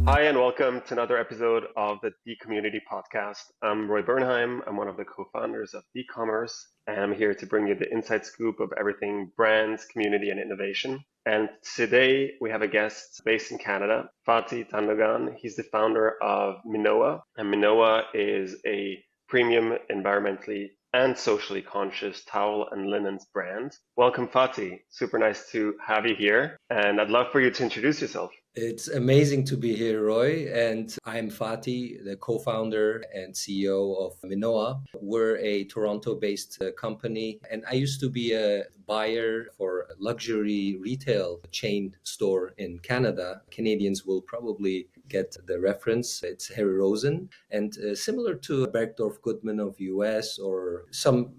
Hi, and welcome to another episode of the Decommunity podcast. I'm Roy Bernheim. I'm one of the co-founders of Decommerce, and I'm here to bring you the inside scoop of everything brands, community, and innovation. And today we have a guest based in Canada, Fatih Tandogan. He's the founder of Minoa, and Minoa is a premium, environmentally and socially conscious towel and linens brand. Welcome, Fatih. Super nice to have you here, and I'd love for you to introduce yourself. It's amazing to be here, Roy. And I'm Fatih, the co-founder and CEO of Minoa. We're a Toronto-based company, and I used to be a buyer for a luxury retail chain store in Canada. Canadians will probably get the reference. It's Harry Rosen, and similar to Bergdorf Goodman of US or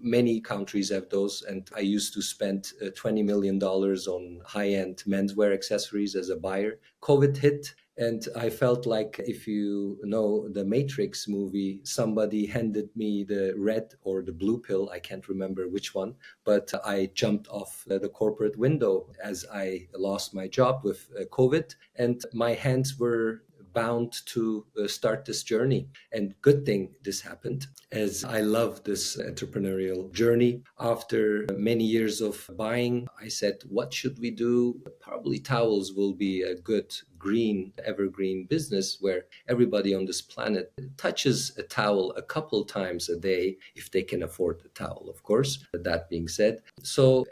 many countries have those. And I used to spend $20 million on high-end menswear accessories as a buyer. COVID hit, and I felt like, if you know the Matrix movie, somebody handed me the red or the blue pill. I can't remember which one, but I jumped off the corporate window as I lost my job with COVID, and my hands were bound to start this journey. And good thing this happened, as I love this entrepreneurial journey. After many years of buying, I said, what should we do? Probably towels will be a good green, evergreen business where everybody on this planet touches a towel a couple times a day, if they can afford the towel, of course. That being said,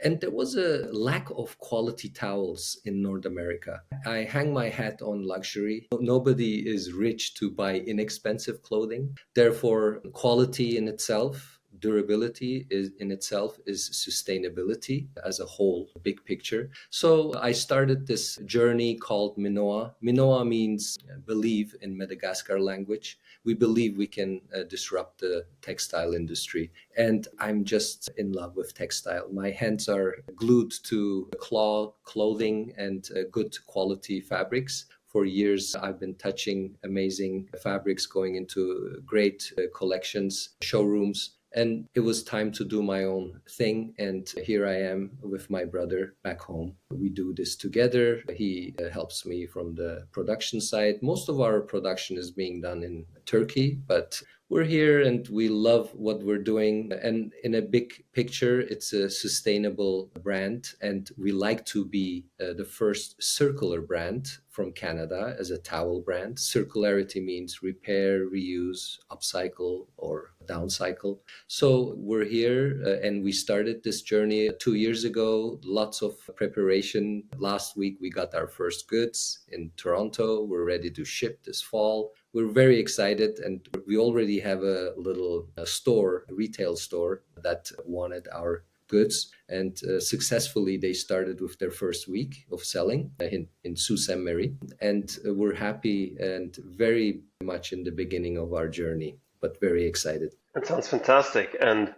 and there was a lack of quality towels in North America. I hang my hat on luxury. Nobody is rich to buy inexpensive clothing. Therefore, quality in itself, durability in itself is sustainability as a whole, big picture. So I started this journey called Minoa. Minoa means believe in Madagascar language. We believe we can disrupt the textile industry. And I'm just in love with textile. My hands are glued to clothing and good quality fabrics. For years, I've been touching amazing fabrics, going into great collections, showrooms. And it was time to do my own thing. And here I am with my brother back home. We do this together. He helps me from the production side. Most of our production is being done in Turkey, but we're here and we love what we're doing. And in a big picture, it's a sustainable brand. And we like to be the first circular brand from Canada as a towel brand. Circularity means repair, reuse, upcycle, or downcycle. So we're here and we started this journey 2 years ago. Lots of preparation. Last week, we got our first goods in Toronto. We're ready to ship this fall. We're very excited, and we already have a little retail store that wanted our goods, and successfully they started with their first week of selling in Sault Ste. Marie, and we're happy and very much in the beginning of our journey, but very excited. That sounds fantastic. And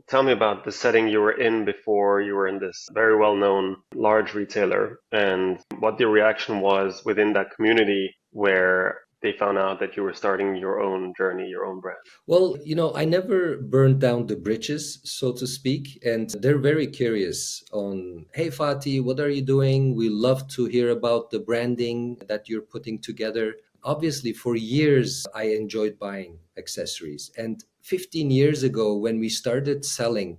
tell me about the setting you were in before you were in this very well-known large retailer, and what the reaction was within that community where they found out that you were starting your own journey, your own brand. Well, I never burned down the bridges, so to speak, and they're very curious on, hey, Fatih, what are you doing? We love to hear about the branding that you're putting together. Obviously, for years, I enjoyed buying accessories. And 15 years ago, when we started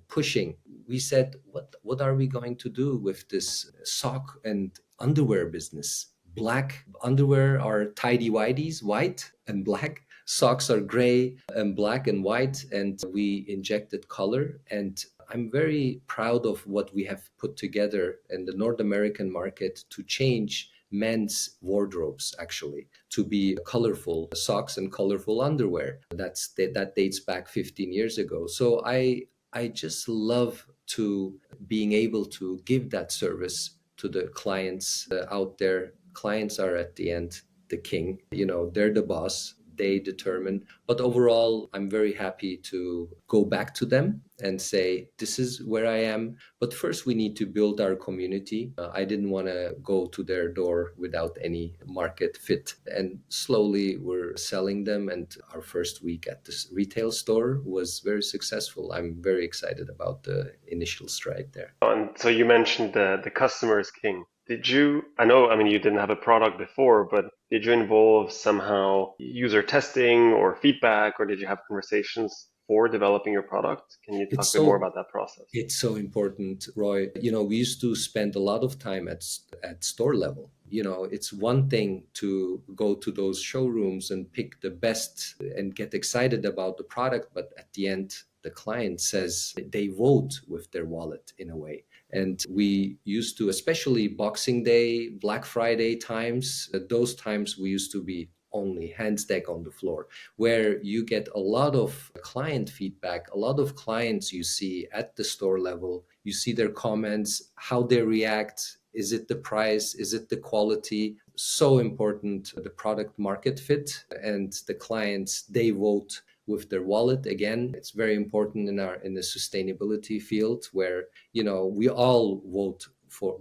pushing, we said, what are we going to do with this sock and underwear business? Black underwear are tidy-whities, white and black. Socks are gray and black and white, and we injected color. And I'm very proud of what we have put together in the North American market to change men's wardrobes, actually, to be colorful socks and colorful underwear. That dates back 15 years ago. So I just love to being able to give that service to the clients out there. Clients are at the end the king. They're the boss. they determine. But overall, I'm very happy to go back to them and say, this is where I am. But first, we need to build our community. I didn't want to go to their door without any market fit. And slowly, we're selling them. And our first week at this retail store was very successful. I'm very excited about the initial stride there. And so you mentioned the customer is king. Did you, I know, I mean, you didn't have a product before, but did you involve somehow user testing or feedback, or did you have conversations for developing your product? Can you talk It's a bit more so about that process? It's so important, Roy. We used to spend a lot of time at store level. It's one thing to go to those showrooms and pick the best and get excited about the product, but at the end, the client says they vote with their wallet in a way. And we used to, especially Boxing Day, Black Friday times, those times we used to be only hands deck on the floor, where you get a lot of client feedback, a lot of clients you see at the store level, you see their comments, how they react. Is it the price? Is it the quality? So important, the product market fit, and the clients, they vote with their wallet. Again, it's very important in the sustainability field where we all vote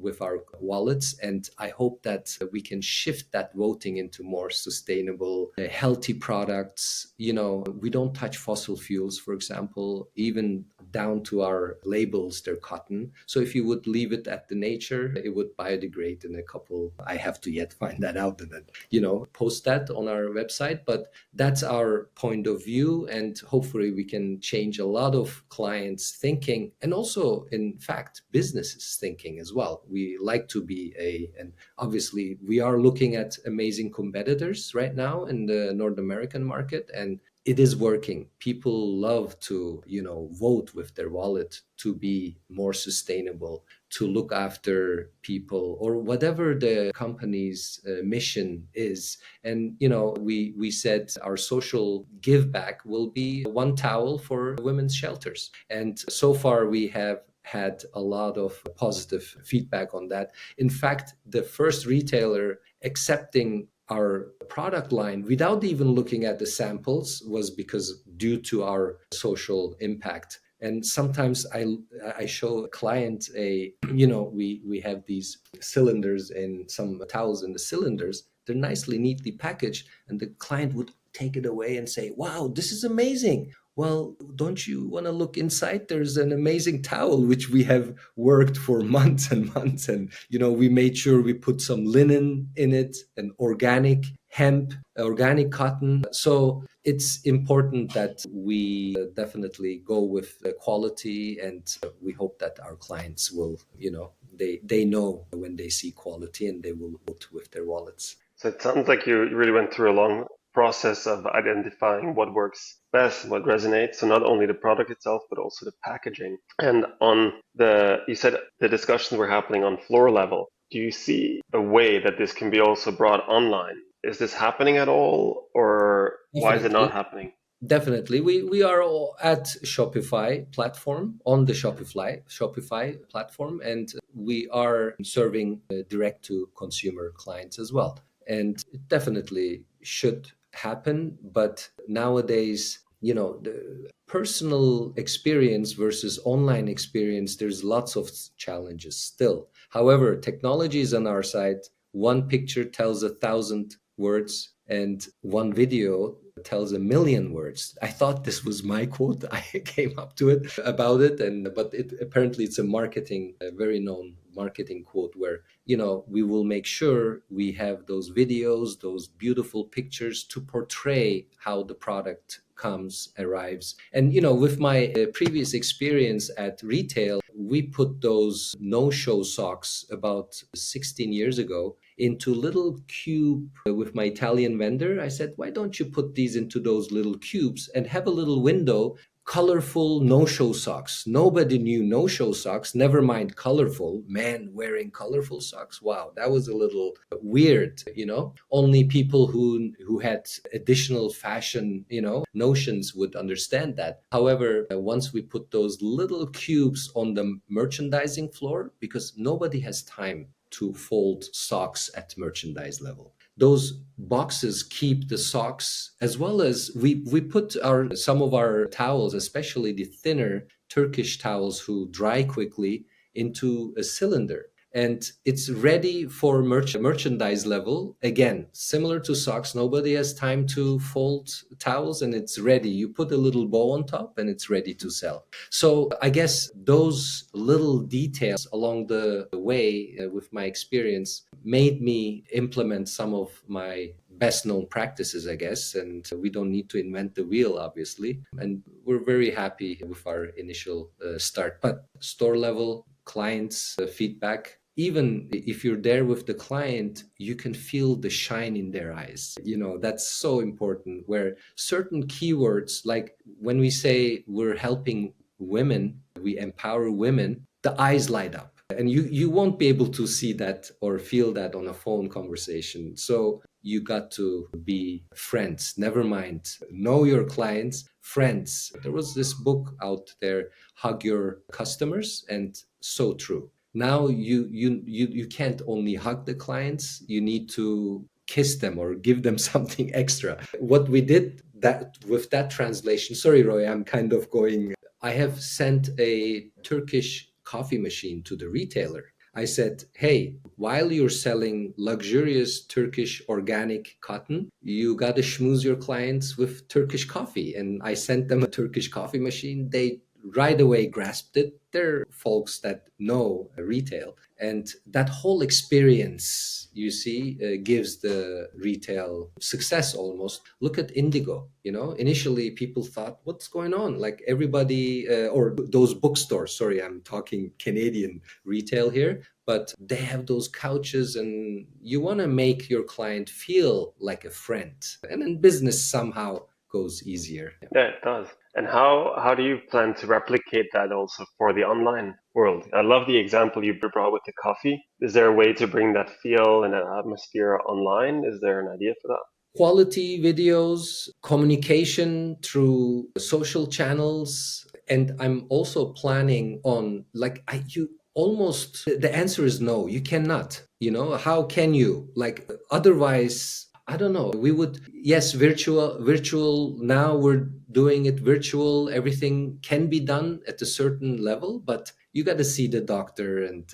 with our wallets, and I hope that we can shift that voting into more sustainable, healthy products. We don't touch fossil fuels, for example, even down to our labels, they're cotton. So if you would leave it at the nature, it would biodegrade in a couple. I have to yet find that out and then, post that on our website. But that's our point of view, and hopefully we can change a lot of clients' thinking, and also, in fact, businesses thinking as well. We like to be and obviously we are looking at amazing competitors right now in the North American market, and it is working. People love to, vote with their wallet to be more sustainable, to look after people, or whatever the company's mission is. And, we said our social give back will be one towel for women's shelters. And so far we have had a lot of positive feedback on that. In fact, the first retailer accepting our product line without even looking at the samples was because due to our social impact. And sometimes I show a client we have these cylinders and some towels in the cylinders. They're nicely, neatly packaged, and the client would take it away and say, "Wow, this is amazing." Well, don't you want to look inside? There's an amazing towel, which we have worked for months and months. And, we made sure we put some linen in it, and organic hemp, organic cotton. So it's important that we definitely go with the quality, and we hope that our clients will, they know when they see quality, and they will vote with their wallets. So it sounds like you really went through a long process of identifying what works best, what resonates. So not only the product itself, but also the packaging. And you said the discussions were happening on floor level. Do you see a way that this can be also brought online? Is this happening at all, or why is it not Definitely. happening? We are all at Shopify platform, on the Shopify platform, and we are serving direct to consumer clients as well. And it definitely should happen, but nowadays, the personal experience versus online experience, there's lots of challenges still. However, technology is on our side. One picture tells 1,000 words, and one video tells 1,000,000 words. I thought this was my quote. I came up to it about it, but apparently it's a very known marketing quote where we will make sure we have those videos, those beautiful pictures to portray how the product arrives. And with my previous experience at retail, we put those no-show socks about 16 years ago into little cube with my Italian vendor. I said, why don't you put these into those little cubes and have a little window, colorful no-show socks. Nobody knew no-show socks, never mind colorful. Man wearing colorful socks. Wow, that was a little weird, Only people who had additional fashion, notions would understand that. However, once we put those little cubes on the merchandising floor, because nobody has time to fold socks at merchandise level. those boxes keep the socks, as well as we put some of our towels, especially the thinner Turkish towels who dry quickly, into a cylinder, and it's ready for merchandise level. Again, similar to socks, nobody has time to fold towels, and it's ready. You put a little bow on top and it's ready to sell. So I guess those little details along the way, with my experience, made me implement some of my best known practices, I guess. And we don't need to invent the wheel, obviously. And we're very happy with our initial start. But store level, clients' feedback, even if you're there with the client, you can feel the shine in their eyes. That's so important. Where certain keywords, like when we say we're helping women, we empower women, the eyes light up. And you won't be able to see that or feel that on a phone conversation. So you got to be friends. Never mind, know your clients, friends. There was this book out there, Hug Your Customers, and so true. Now you can't only hug the clients, you need to kiss them or give them something extra. What we did that with that translation, sorry Roy, I'm kind of going, I have sent a Turkish coffee machine to the retailer. I said, hey, while you're selling luxurious Turkish organic cotton, you got to schmooze your clients with Turkish coffee. And I sent them a Turkish coffee machine. They right away grasped it. They're folks that know retail. And that whole experience, you see, gives the retail success almost. Look at Indigo. Initially people thought, what's going on? Like everybody, or those bookstores, sorry, I'm talking Canadian retail here, but they have those couches and you want to make your client feel like a friend. And then business somehow goes easier. Yeah, it does. And how do you plan to replicate that also for the online world? I love the example you brought with the coffee. Is there a way to bring that feel and that atmosphere online? Is there an idea for that? Quality videos, communication through social channels. And I'm also planning on, like, the answer is no, you cannot. How can you? Like, otherwise, I don't know. We would, yes, virtual. Now we're doing it virtual. Everything can be done at a certain level, but you got to see the doctor, and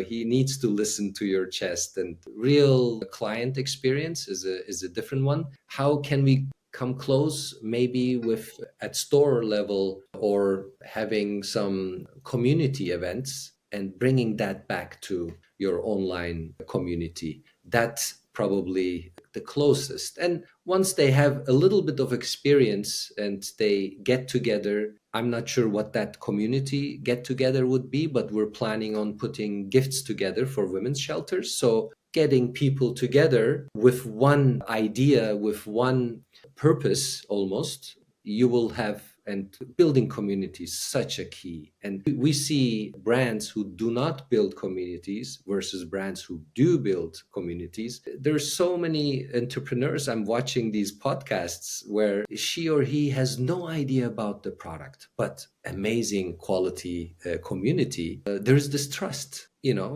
he needs to listen to your chest. And real client experience is a different one. How can we come close? Maybe with at store level, or having some community events and bringing that back to your online community. That's probably the closest. And once they have a little bit of experience and they get together, I'm not sure what that community get together would be, but we're planning on putting gifts together for women's shelters. So getting people together with one idea, with one purpose almost, you will have, and building communities, such a key. And we see brands who do not build communities versus brands who do build communities. There's so many entrepreneurs I'm watching these podcasts where she or he has no idea about the product, but amazing quality community. There's this trust,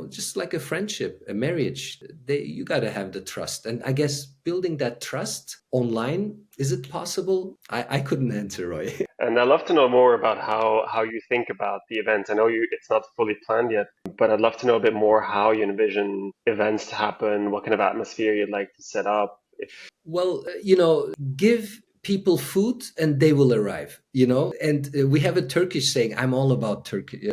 just like a friendship, a marriage. You got to have the trust. And I guess building that trust online, is it possible? I couldn't answer, Roy. And I'd love to know more about how you think about the events. I know it's not fully planned yet, but I'd love to know a bit more how you envision events to happen, what kind of atmosphere you'd like to set up. Well, give people food and they will arrive, and we have a Turkish saying. I'm all about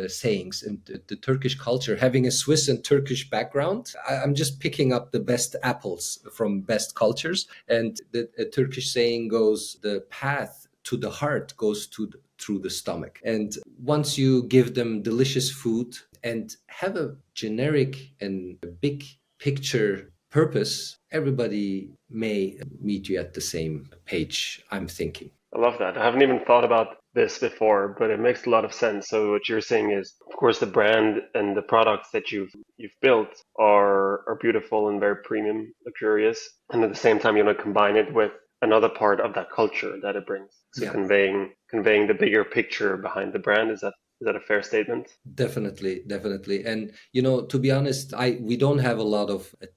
sayings and the Turkish culture, having a Swiss and Turkish background. I'm just picking up the best apples from best cultures. And the Turkish saying goes, the path to the heart goes through the stomach. And once you give them delicious food and have a generic and a big picture purpose, everybody may meet you at the same page, I'm thinking. I love that. I haven't even thought about this before, but it makes a lot of sense. So what you're saying is, of course, the brand and the products that you've built are beautiful and very premium, luxurious, and at the same time, you want to combine it with another part of that culture that it brings. So Yeah. conveying the bigger picture behind the brand, is that Is that a fair statement? Definitely, definitely. And to be honest, we don't have a lot of a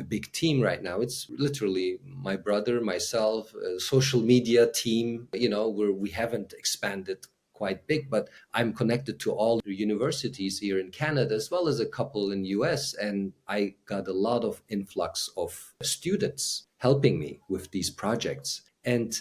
big team right now. It's literally my brother, myself, a social media team, where we haven't expanded quite big, but I'm connected to all the universities here in Canada as well as a couple in US, and I got a lot of influx of students helping me with these projects. And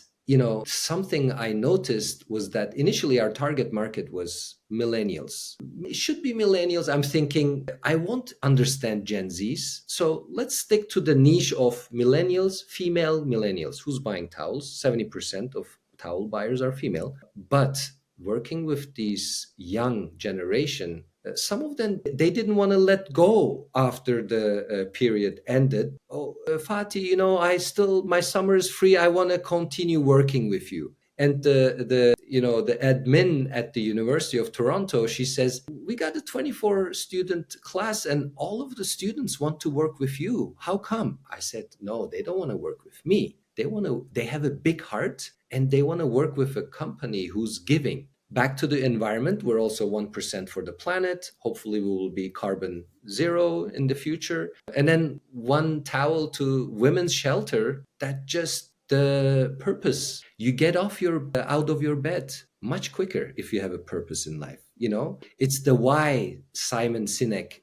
something I noticed was that initially our target market was millennials. It should be millennials. I'm thinking I won't understand Gen Zs. So let's stick to the niche of millennials, female millennials. Who's buying towels? 70% of towel buyers are female. But working with these young generation, some of them, they didn't want to let go after the period ended. Oh, Fatih, my summer is free. I want to continue working with you. And the admin at the University of Toronto, she says, we got a 24 student class and all of the students want to work with you. How come? I said, no, they don't want to work with me. They have a big heart and they want to work with a company who's giving back to the environment. We're also 1% for the planet. Hopefully we will be carbon zero in the future. And then one towel to women's shelter, that just the purpose. You get out of your bed much quicker if you have a purpose in life. It's the why. Simon Sinek,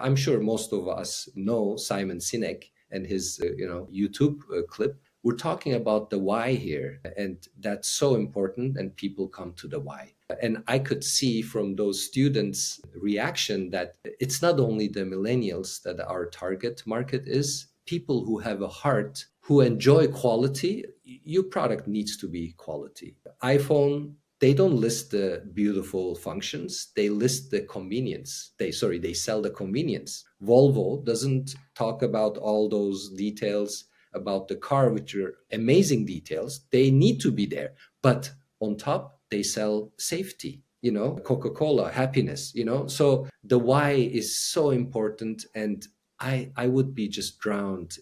I'm sure most of us know Simon Sinek and his YouTube clip. We're talking about the why here, and that's so important, and people come to the why. And I could see from those students' reaction that it's not only the millennials that our target market is, people who have a heart, who enjoy quality. Your product needs to be quality. iPhone, they don't list the beautiful functions, they list the convenience. They sell the convenience. Volvo doesn't talk about all those details about the car, which are amazing details. They need to be there. But on top, they sell safety, Coca-Cola, happiness, So the why is so important. And I would be just drowned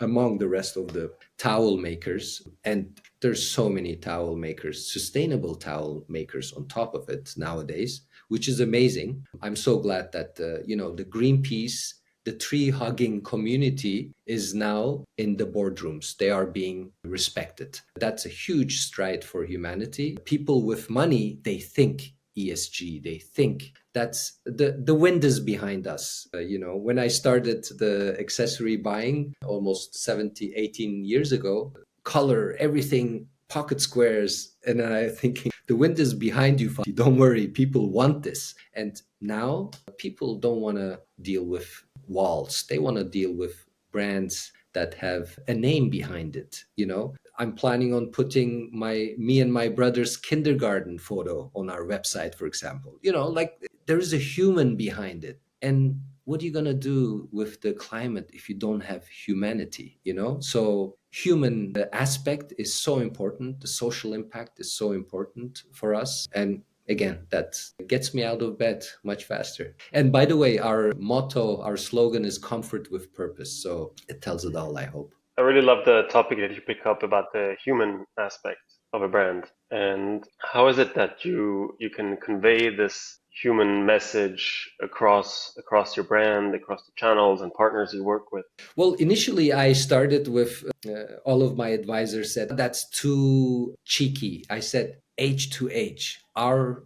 among the rest of the towel makers. And there's so many towel makers, sustainable towel makers on top of it nowadays, which is amazing. I'm so glad that, the Greenpeace, the tree hugging community is now in the boardrooms. They are being respected. That's a huge stride for humanity. People with money, they think ESG, they think that's the wind is behind us. When I started the accessory buying almost 18 years ago, color, everything, pocket squares, and I thinking the wind is behind you. Don't worry, people want this. And now people don't want to deal with walls. They want to deal with brands that have a name behind it. I'm planning on putting me and my brother's kindergarten photo on our website, for example. Like there is a human behind it. And what are you going to do with the climate if you don't have humanity? So human aspect is so important. The social impact is so important for us. And again, that gets me out of bed much faster. And by the way, our motto, our slogan is comfort with purpose. So it tells it all, I hope. I really love the topic that you pick up about the human aspect of a brand. And how is it that you can convey this human message across your brand, across the channels and partners you work with? Well, initially I started with all of my advisors said that's too cheeky. I said H to H. Our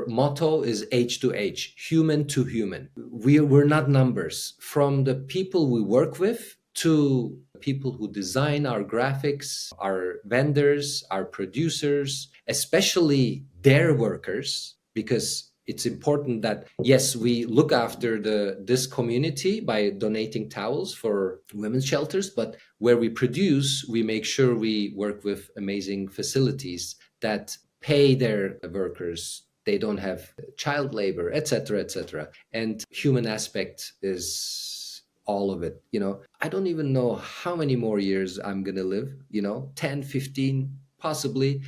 motto is H to H, human to human. We're not numbers. From the people we work with to people who design our graphics, our vendors, our producers, especially their workers, because it's important that yes, we look after this community by donating towels for women's shelters, but where we produce, we make sure we work with amazing facilities that pay their workers. They don't have child labor, etc., etc. And human aspect is all of it. I don't even know how many more years I'm going to live, 10, 15, possibly,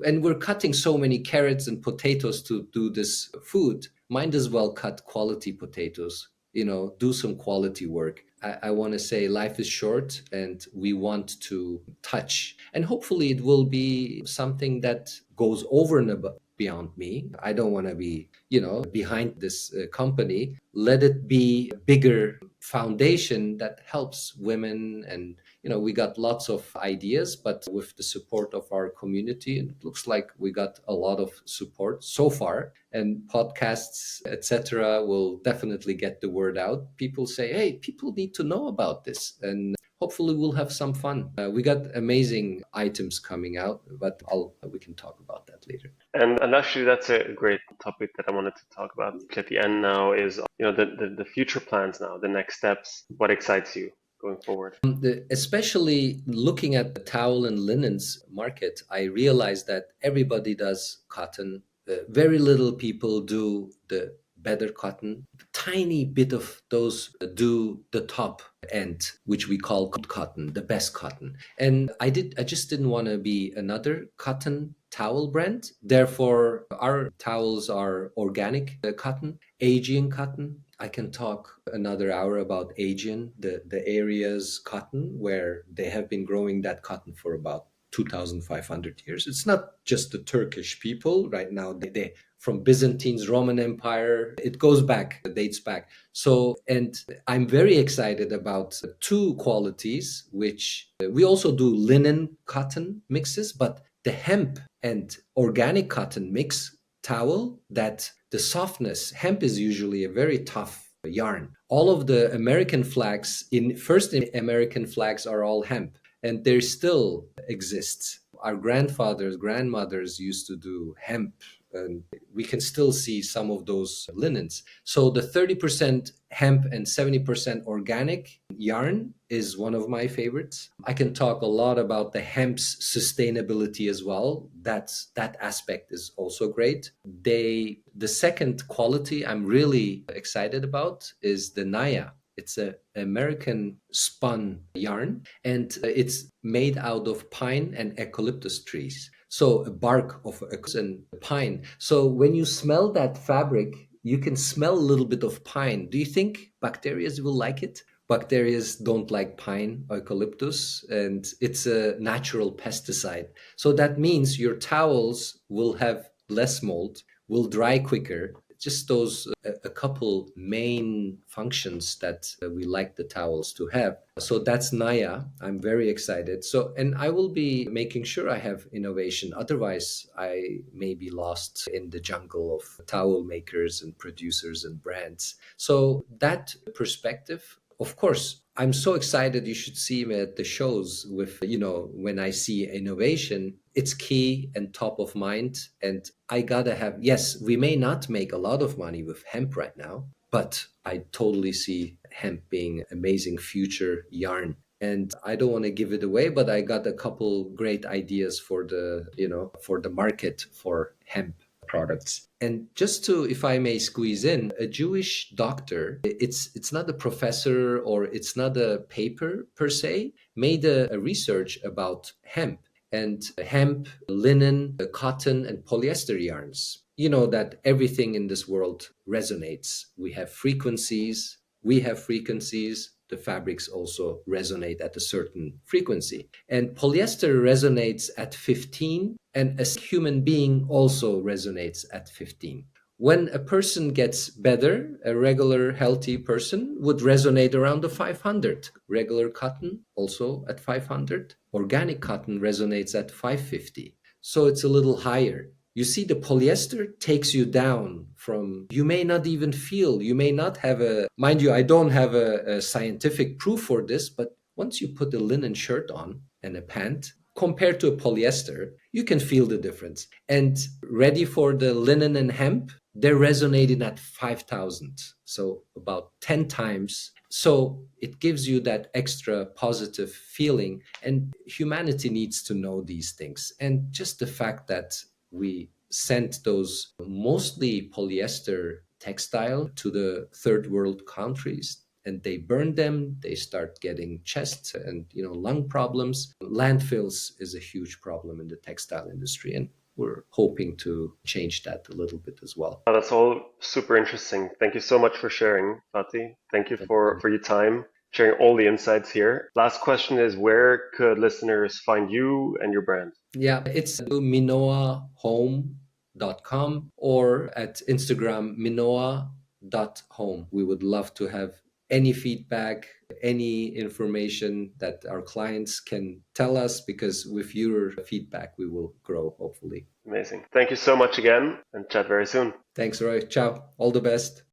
and we're cutting so many carrots and potatoes to do this food. Might as well cut quality potatoes, do some quality work. I want to say life is short and we want to touch, and hopefully it will be something that goes over and above beyond me. I don't want to be, behind this company. Let it be a bigger foundation that helps women. And, we got lots of ideas, but with the support of our community, it looks like we got a lot of support so far. And podcasts, etc., will definitely get the word out. People say, hey, people need to know about this. And hopefully we'll have some fun. We got amazing items coming out, but we can talk about that later. And actually, that's a great topic that I wanted to talk about at the end now is, the future plans now, the next steps, what excites you going forward? Especially looking at the towel and linens market, I realized that everybody does cotton. Very little people do the better cotton. Tiny bit of those do the top end, which we call good cotton, the best cotton. And I just didn't want to be another cotton towel brand. Therefore, our towels are organic cotton, Asian cotton. I can talk another hour about Asian, the areas cotton where they have been growing that cotton for about 2,500 years. It's not just the Turkish people right now. They from Byzantines, Roman Empire, it goes back, it dates back. So, and I'm very excited about two qualities, which we also do linen cotton mixes, but the hemp and organic cotton mix towel, that the softness, hemp is usually a very tough yarn. All of the American flags, American flags are all hemp, and they still exist. Our grandfathers, grandmothers used to do hemp, and we can still see some of those linens. So the 30% hemp and 70% organic yarn is one of my favorites. I can talk a lot about the hemp's sustainability as well. That aspect is also great. The second quality I'm really excited about is the Naya. It's an American spun yarn, and it's made out of pine and eucalyptus trees. So a bark of eucalyptus and pine. So when you smell that fabric, you can smell a little bit of pine. Do you think bacteria will like it? Bacteria don't like pine, eucalyptus, and it's a natural pesticide. So that means your towels will have less mold, will dry quicker. Just those a couple main functions that we like the towels to have. So that's Naya. I'm very excited. So, and I will be making sure I have innovation. Otherwise, I may be lost in the jungle of towel makers and producers and brands. So that perspective, of course, I'm so excited. You should see me at the shows with, when I see innovation, it's key and top of mind. And I gotta have, yes, we may not make a lot of money with hemp right now, but I totally see hemp being amazing future yarn. And I don't want to give it away, but I got a couple great ideas for the market for hemp products. And just to, if I may squeeze in, a Jewish doctor, it's not a professor or it's not a paper per se, made a research about hemp and hemp, linen, cotton, and polyester yarns. You know that everything in this world resonates. We have frequencies, the fabrics also resonate at a certain frequency. And polyester resonates at 15, and a human being also resonates at 15. When a person gets better, a regular healthy person would resonate around the 500. Regular cotton also at 500. Organic cotton resonates at 550. So it's a little higher. You see, the polyester takes you down from, you may not even feel, you may not have mind you, I don't have a scientific proof for this, but once you put a linen shirt on and a pant, compared to a polyester, you can feel the difference. And ready for the linen and hemp, they're resonating at 5,000. So about 10 times. So it gives you that extra positive feeling. And humanity needs to know these things. And just the fact that we sent those mostly polyester textile to the third world countries, and they burn them, they start getting chest and lung problems. Landfills is a huge problem in the textile industry, and we're hoping to change that a little bit as well. That's all super interesting. Thank you so much for sharing, Fatih. Thank you for your time, sharing all the insights here. Last question is, where could listeners find you and your brand? Yeah, it's Minoa Home minoa.com or at Instagram minoa.home. We would love to have any feedback, any information that our clients can tell us, because with your feedback, we will grow, hopefully. Amazing. Thank you so much again, and chat very soon. Thanks, Roy. Ciao. All the best.